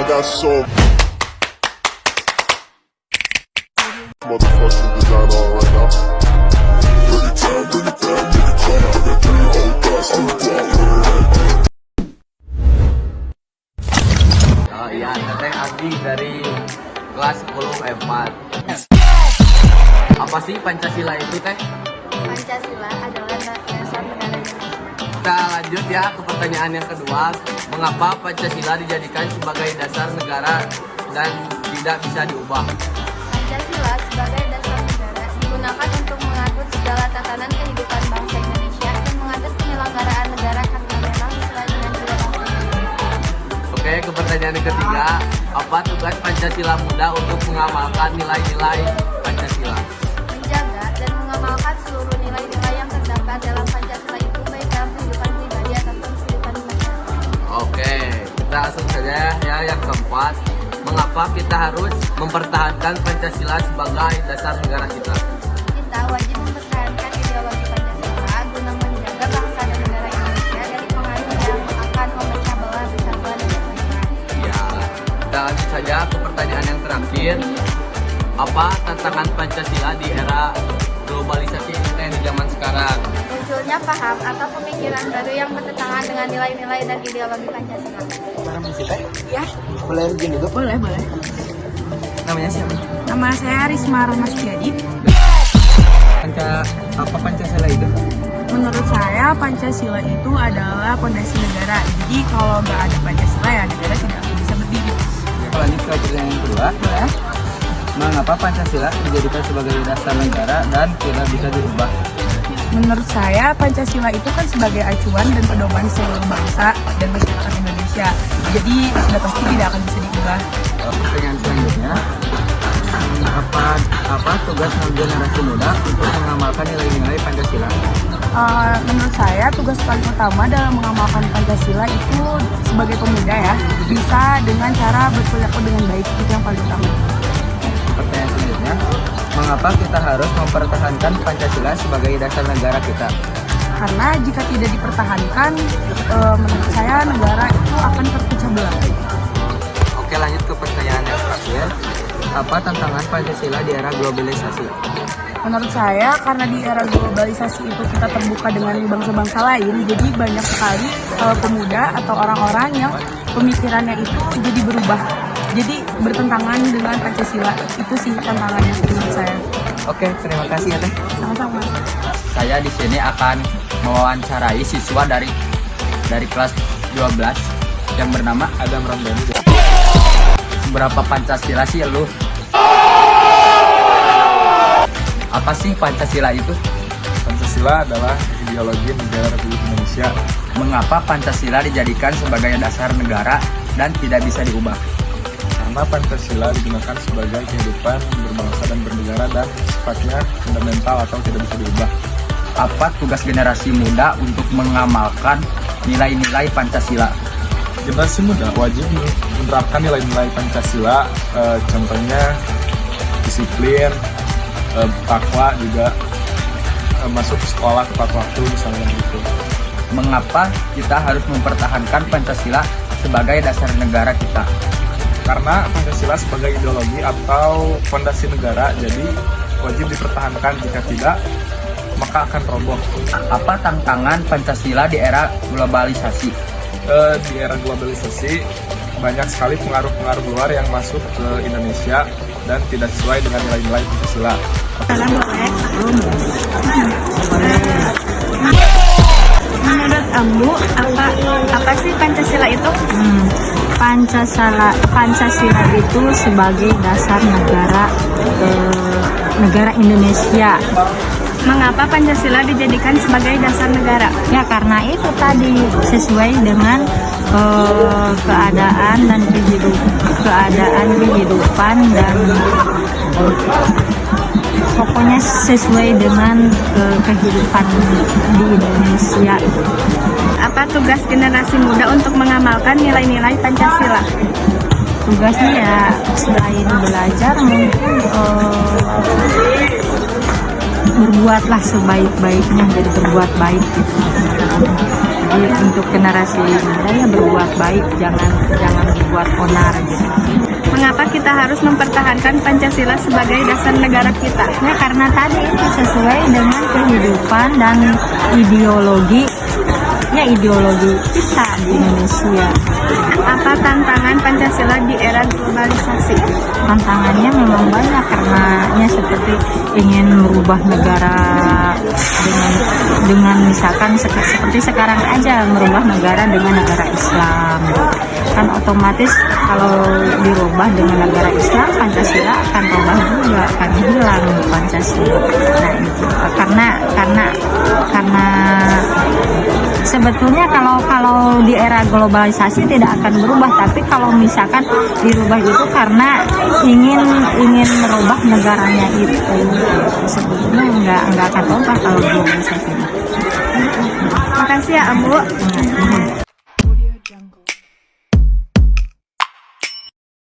got some motherfucking design on right now. Bring it down, nigga, come. I got 3 old thoughts, new guap. Oh iya, Teteh Adi dari kelas 10 E4. Apa sih Pancasila itu, Teh? Pancasila adalah dasar negara Indonesia. Kita lanjut ya ke pertanyaan yang kedua. Mengapa Pancasila dijadikan sebagai dasar negara dan tidak bisa diubah? Pancasila sebagai dasar negara digunakan untuk mengatur segala tatanan kehidupan bangsa Indonesia dan mengatur penyelenggaraan negara karena memang sesuai dengan jiwa bangsa Indonesia. Oke, ke pertanyaan yang ketiga. Apa tugas Pancasila Muda untuk mengamalkan nilai-nilai Pancasila? Menjaga dan mengamalkan seluruh nilai-nilai yang terdapat dalam Pancasila itu baik dalam kehidupan pribadi ataupun kehidupan masyarakat. Oke, kita langsung saja ya yang keempat. Mengapa kita harus mempertahankan Pancasila sebagai dasar negara kita? Kita wajib mempertahankan ideologi Pancasila guna menjaga bangsa dan negara Indonesia dari pengaruh yang akan memecah belah persatuan dan kesatuan. Ya, kita lanjut saja ke pertanyaan yang terakhir. Apa tantangan Pancasila di era globalisasi internet di zaman sekarang? Munculnya paham atau pemikiran baru yang bertentangan dengan nilai-nilai dan ideologi Pancasila. Mana musik teh? Ya, Boleh izin dulu? Boleh. Namanya siapa? Nama saya Risma Romastiadi. Apa Pancasila itu? Menurut saya Pancasila itu adalah fondasi negara. Jadi kalau nggak ada Pancasila ya negara tidak akan bisa berdiri. Lanjut ke pertanyaan yang kedua. Boleh? Mengapa Pancasila dijadikan sebagai dasar negara dan tidak bisa diubah? Menurut saya Pancasila itu kan sebagai acuan dan pedoman seluruh bangsa dan masyarakat Indonesia. Jadi sudah pasti tidak akan bisa diubah. Pertanyaan selanjutnya. Apa tugas generasi muda untuk mengamalkan nilai-nilai Pancasila? Menurut saya tugas paling utama dalam mengamalkan Pancasila itu sebagai pemuda ya bisa dengan cara berperilaku dengan baik, itu yang paling utama. Pertanyaan selanjutnya. Mengapa kita harus mempertahankan Pancasila sebagai dasar negara kita? Karena jika tidak dipertahankan, menurut saya negara itu akan terpecah belah. Oke, lanjut ke pertanyaan yang terakhir. Apa tantangan Pancasila di era globalisasi? Menurut saya, karena di era globalisasi itu kita terbuka dengan bangsa-bangsa lain, jadi banyak sekali pemuda atau orang-orang yang pemikirannya itu jadi berubah. Jadi bertentangan dengan Pancasila, itu sih tantangannya menurut saya. Oke, terima kasih ya Teh. Sama-sama. Saya di sini akan mewawancarai siswa dari kelas 12 yang bernama Adam Ramdhani. Berapa Pancasila sih lu? Apa sih Pancasila itu? Pancasila adalah ideologi negara Republik Indonesia. Mengapa Pancasila dijadikan sebagai dasar negara dan tidak bisa diubah? Karena Pancasila digunakan sebagai kehidupan berbangsa dan bernegara dan sifatnya fundamental atau tidak bisa diubah. Apa tugas generasi muda untuk mengamalkan nilai-nilai Pancasila? Generasi muda wajib menerapkan nilai-nilai Pancasila, contohnya disiplin, takwa juga masuk sekolah tepat waktu misalnya gitu. Mengapa kita harus mempertahankan Pancasila sebagai dasar negara kita? Karena Pancasila sebagai ideologi atau fondasi negara, jadi wajib dipertahankan. Jika tidak, maka akan roboh. Apa tantangan Pancasila di era globalisasi? Di era globalisasi banyak sekali pengaruh-pengaruh luar yang masuk ke Indonesia dan tidak sesuai dengan nilai-nilai Pancasila. Menurut Ambu, apa sih Pancasila itu? Pancasila itu sebagai dasar negara Indonesia. Mengapa Pancasila dijadikan sebagai dasar negara? Ya karena itu tadi sesuai dengan keadaan kehidupan dan pokoknya sesuai dengan kehidupan di Indonesia. Apa tugas generasi muda untuk mengamalkan nilai-nilai Pancasila? Tugasnya ya selain belajar mungkin berbuatlah sebaik-baiknya, jadi berbuat baik gitu. Jadi untuk generasi muda ya berbuat baik, jangan berbuat onar gitu. Mengapa kita harus mempertahankan Pancasila sebagai dasar negara kita? Ya karena tadi itu sesuai dengan kehidupan dan ideologi kita di Indonesia. Apa tantangan Pancasila di era globalisasi? Tantangannya memang banyak karena seperti ingin merubah negara dengan misalkan seperti sekarang aja merubah negara dengan negara Islam, kan otomatis kalau dirubah dengan negara Islam Pancasila akan rubah juga, akan hilang Pancasila. Nah itu karena sebetulnya kalau di era globalisasi tidak akan berubah, tapi kalau misalkan dirubah itu karena ingin merubah negaranya itu, sebetulnya nggak akan berubah kalau globalisasi. Makasih ya Ambu.